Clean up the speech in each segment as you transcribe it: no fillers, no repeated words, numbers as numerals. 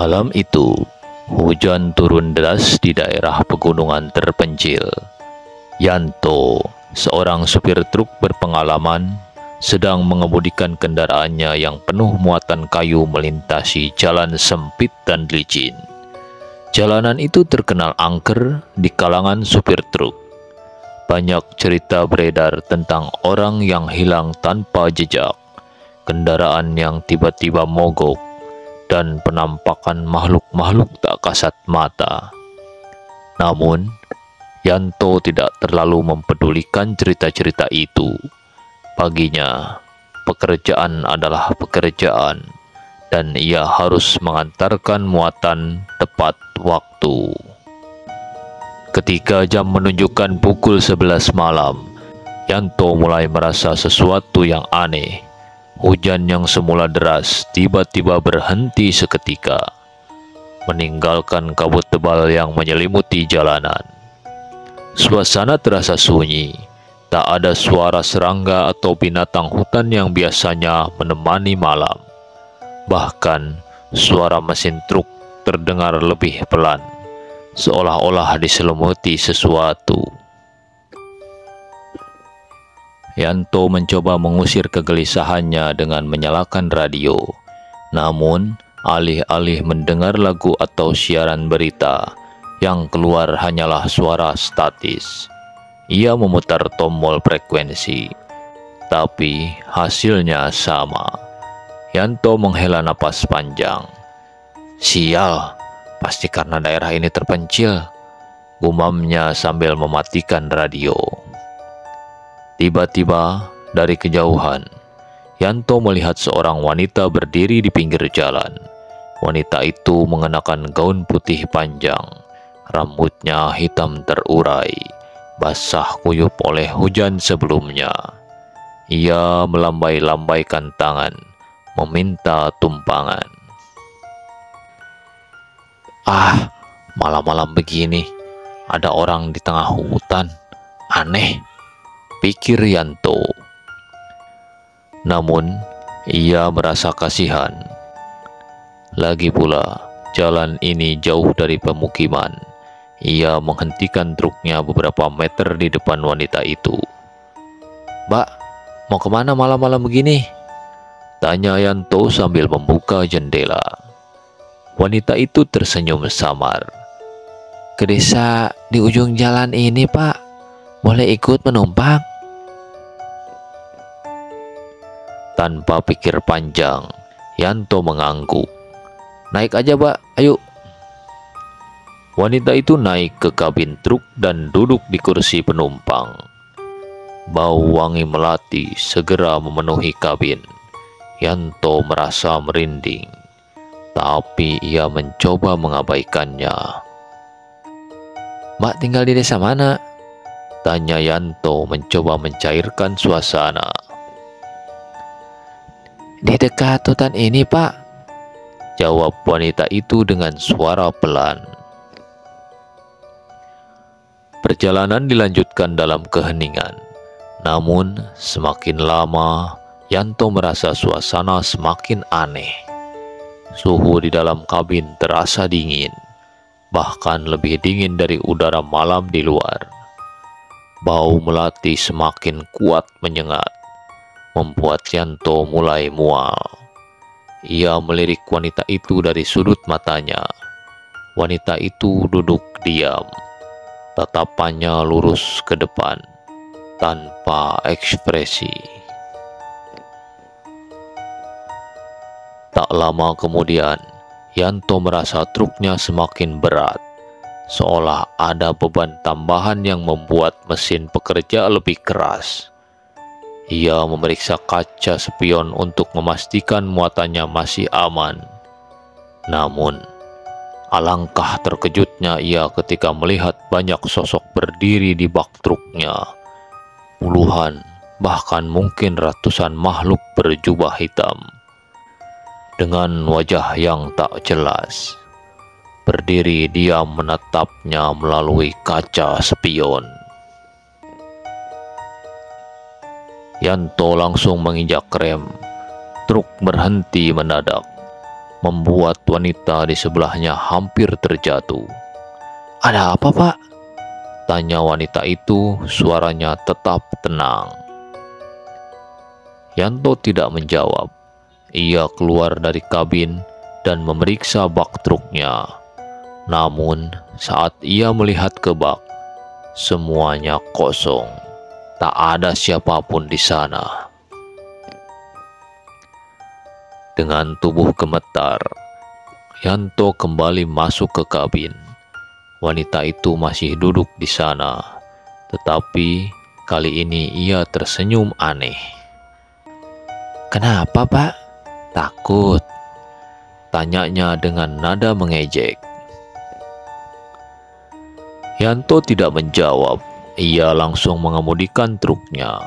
Malam itu, hujan turun deras di daerah pegunungan terpencil. Yanto, seorang supir truk berpengalaman, sedang mengemudikan kendaraannya yang penuh muatan kayu melintasi jalan sempit dan licin. Jalanan itu terkenal angker di kalangan supir truk. Banyak cerita beredar tentang orang yang hilang tanpa jejak, kendaraan yang tiba-tiba mogok, dan penampakan makhluk-makhluk tak kasat mata. Namun, Yanto tidak terlalu mempedulikan cerita-cerita itu. Baginya, pekerjaan adalah pekerjaan, dan ia harus mengantarkan muatan tepat waktu. Ketika jam menunjukkan pukul 11 malam, Yanto mulai merasa sesuatu yang aneh. Hujan yang semula deras tiba-tiba berhenti seketika, meninggalkan kabut tebal yang menyelimuti jalanan. Suasana terasa sunyi, tak ada suara serangga atau binatang hutan yang biasanya menemani malam. Bahkan, suara mesin truk terdengar lebih pelan, seolah-olah diselimuti sesuatu. Yanto mencoba mengusir kegelisahannya dengan menyalakan radio. Namun, alih-alih mendengar lagu atau siaran berita, yang keluar hanyalah suara statis. Ia memutar tombol frekuensi, tapi hasilnya sama. Yanto menghela napas panjang. Sial, pasti karena daerah ini terpencil, gumamnya sambil mematikan radio. Tiba-tiba, dari kejauhan, Yanto melihat seorang wanita berdiri di pinggir jalan. Wanita itu mengenakan gaun putih panjang, rambutnya hitam terurai, basah kuyup oleh hujan sebelumnya. Ia melambai-lambaikan tangan, meminta tumpangan. Ah, malam-malam begini, ada orang di tengah hutan. Aneh, pikir Yanto. Namun, ia merasa kasihan. Lagi pula, jalan ini jauh dari pemukiman. Ia menghentikan truknya beberapa meter di depan wanita itu. "Mbak, mau kemana malam-malam begini?" tanya Yanto sambil membuka jendela. Wanita itu tersenyum samar. "Ke desa di ujung jalan ini, Pak. Boleh ikut menumpang?" Tanpa pikir panjang, Yanto mengangguk. "Naik aja, Mbak, ayo." Wanita itu naik ke kabin truk dan duduk di kursi penumpang. Bau wangi melati segera memenuhi kabin. Yanto merasa merinding, tapi ia mencoba mengabaikannya. "Mbak tinggal di desa mana?" tanya Yanto mencoba mencairkan suasana. "Di dekat hutan ini, Pak," jawab wanita itu dengan suara pelan. Perjalanan dilanjutkan dalam keheningan. Namun, semakin lama, Yanto merasa suasana semakin aneh. Suhu di dalam kabin terasa dingin, bahkan lebih dingin dari udara malam di luar. Bau melati semakin kuat menyengat, membuat Yanto mulai mual. Ia melirik wanita itu dari sudut matanya. Wanita itu duduk diam, tatapannya lurus ke depan, tanpa ekspresi. Tak lama kemudian, Yanto merasa truknya semakin berat, seolah ada beban tambahan yang membuat mesin bekerja lebih keras. Ia memeriksa kaca spion untuk memastikan muatannya masih aman. Namun, alangkah terkejutnya ia ketika melihat banyak sosok berdiri di bak truknya. Puluhan, bahkan mungkin ratusan makhluk berjubah hitam, dengan wajah yang tak jelas, berdiri diam menatapnya melalui kaca spion. Yanto langsung menginjak rem. Truk berhenti mendadak. membuat wanita di sebelahnya hampir terjatuh. "Ada apa, Pak?" tanya wanita itu, suaranya tetap tenang. Yanto tidak menjawab. Ia keluar dari kabin dan memeriksa bak truknya. Namun, saat ia melihat ke bak, semuanya kosong. Tak ada siapapun di sana. Dengan tubuh gemetar, Yanto kembali masuk ke kabin. Wanita itu masih duduk di sana, tetapi kali ini ia tersenyum aneh. "Kenapa, Pak? Takut?" tanyanya dengan nada mengejek. Yanto tidak menjawab. Ia langsung mengemudikan truknya,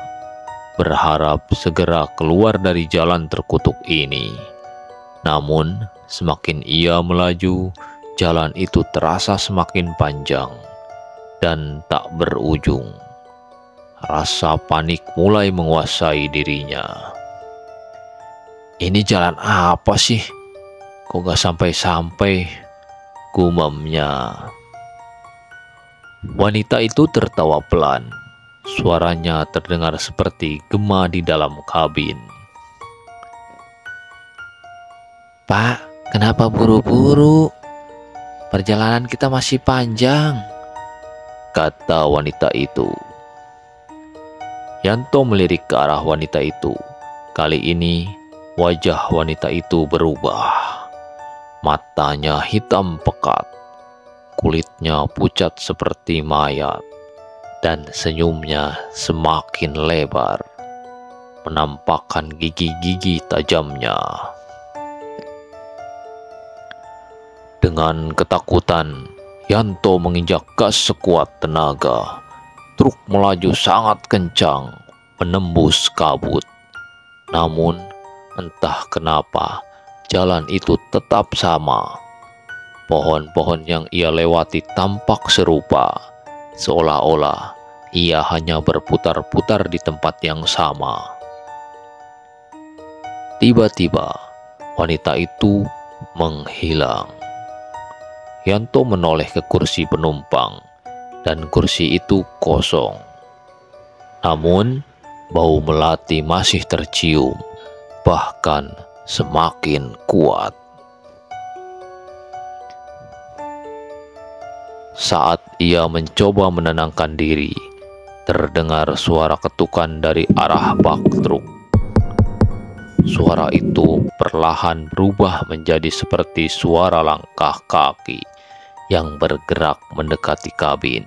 berharap segera keluar dari jalan terkutuk ini. Namun, semakin ia melaju, jalan itu terasa semakin panjang dan tak berujung. Rasa panik mulai menguasai dirinya. "Ini jalan apa sih? Kok gak sampai-sampai?" gumamnya. Wanita itu tertawa pelan. Suaranya terdengar seperti gema di dalam kabin. "Pak, kenapa buru-buru? Perjalanan kita masih panjang," kata wanita itu. Yanto melirik ke arah wanita itu. Kali ini wajah wanita itu berubah. Matanya hitam pekat, kulitnya pucat seperti mayat, dan senyumnya semakin lebar, menampakkan gigi-gigi tajamnya. Dengan ketakutan, Yanto menginjak gas sekuat tenaga. Truk melaju sangat kencang, menembus kabut. Namun, entah kenapa, jalan itu tetap sama. Pohon-pohon yang ia lewati tampak serupa, seolah-olah ia hanya berputar-putar di tempat yang sama. Tiba-tiba, wanita itu menghilang. Yanto menoleh ke kursi penumpang, dan kursi itu kosong. Namun, bau melati masih tercium, bahkan semakin kuat. Saat ia mencoba menenangkan diri, terdengar suara ketukan dari arah bak truk. Suara itu perlahan berubah menjadi seperti suara langkah kaki yang bergerak mendekati kabin.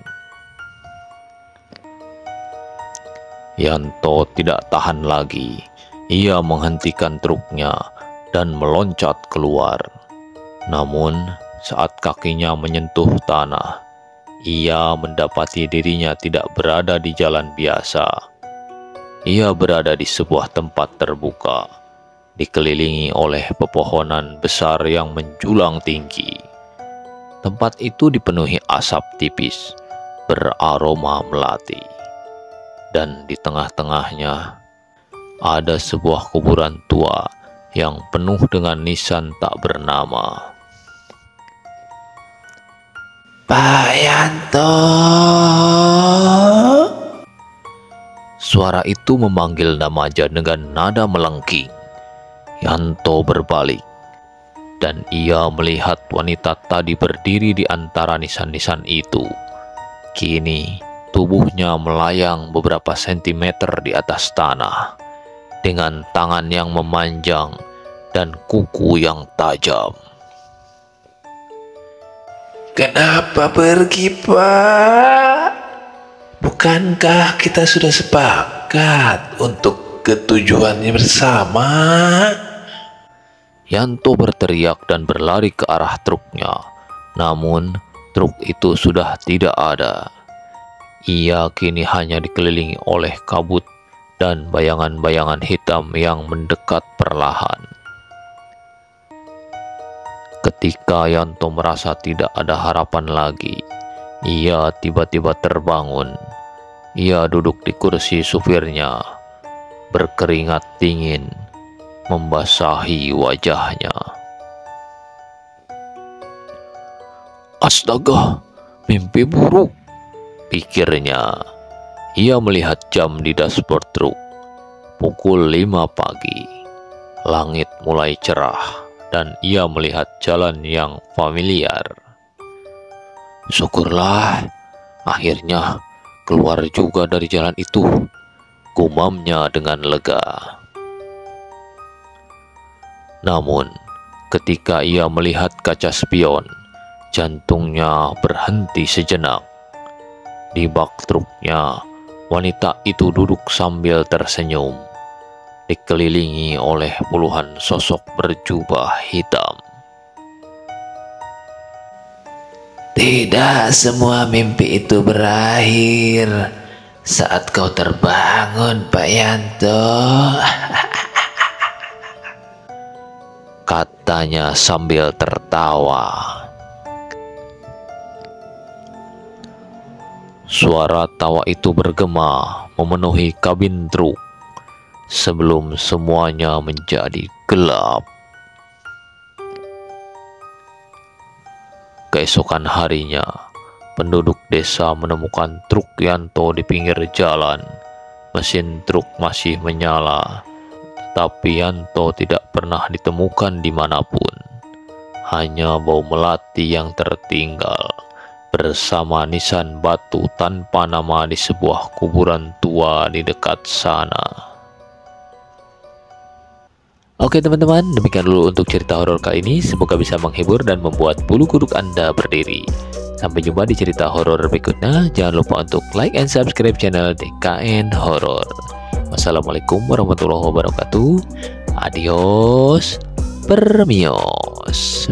Yanto tidak tahan lagi. Ia menghentikan truknya dan meloncat keluar. Namun, saat kakinya menyentuh tanah, ia mendapati dirinya tidak berada di jalan biasa. Ia berada di sebuah tempat terbuka, dikelilingi oleh pepohonan besar yang menjulang tinggi. Tempat itu dipenuhi asap tipis, beraroma melati. Dan di tengah-tengahnya ada sebuah kuburan tua yang penuh dengan nisan tak bernama. "Pak Yanto!" Suara itu memanggil namanya dengan nada melengking. Yanto berbalik, dan ia melihat wanita tadi berdiri di antara nisan-nisan itu. Kini, tubuhnya melayang beberapa sentimeter di atas tanah, dengan tangan yang memanjang dan kuku yang tajam. "Kenapa pergi, Pak? Bukankah kita sudah sepakat untuk ketujuannya bersama?" Yanto berteriak dan berlari ke arah truknya. Namun, truk itu sudah tidak ada. Ia kini hanya dikelilingi oleh kabut dan bayangan-bayangan hitam yang mendekat perlahan. Ketika Yanto merasa tidak ada harapan lagi, ia tiba-tiba terbangun. Ia duduk di kursi supirnya, berkeringat dingin membasahi wajahnya. Astaga, mimpi buruk, pikirnya. Ia melihat jam di dashboard truk. Pukul 5 pagi. Langit mulai cerah dan ia melihat jalan yang familiar. Syukurlah, akhirnya keluar juga dari jalan itu, gumamnya dengan lega. Namun, ketika ia melihat kaca spion, jantungnya berhenti sejenak. Di bak truknya, wanita itu duduk sambil tersenyum, dikelilingi oleh puluhan sosok berjubah hitam. Tidak semua mimpi itu berakhir saat kau terbangun, Pak Yanto. Katanya sambil tertawa. Suara tawa itu bergema memenuhi kabin truk sebelum semuanya menjadi gelap. Keesokan harinya, penduduk desa menemukan truk Yanto di pinggir jalan. Mesin truk masih menyala, tetapi Yanto tidak pernah ditemukan dimanapun. Hanya bau melati yang tertinggal bersama nisan batu tanpa nama di sebuah kuburan tua di dekat sana. Oke teman-teman, demikian dulu untuk cerita horor kali ini. Semoga bisa menghibur dan membuat bulu kuduk Anda berdiri. Sampai jumpa di cerita horor berikutnya. Jangan lupa untuk like and subscribe channel DKN Horor. Wassalamualaikum warahmatullahi wabarakatuh. Adios, permios.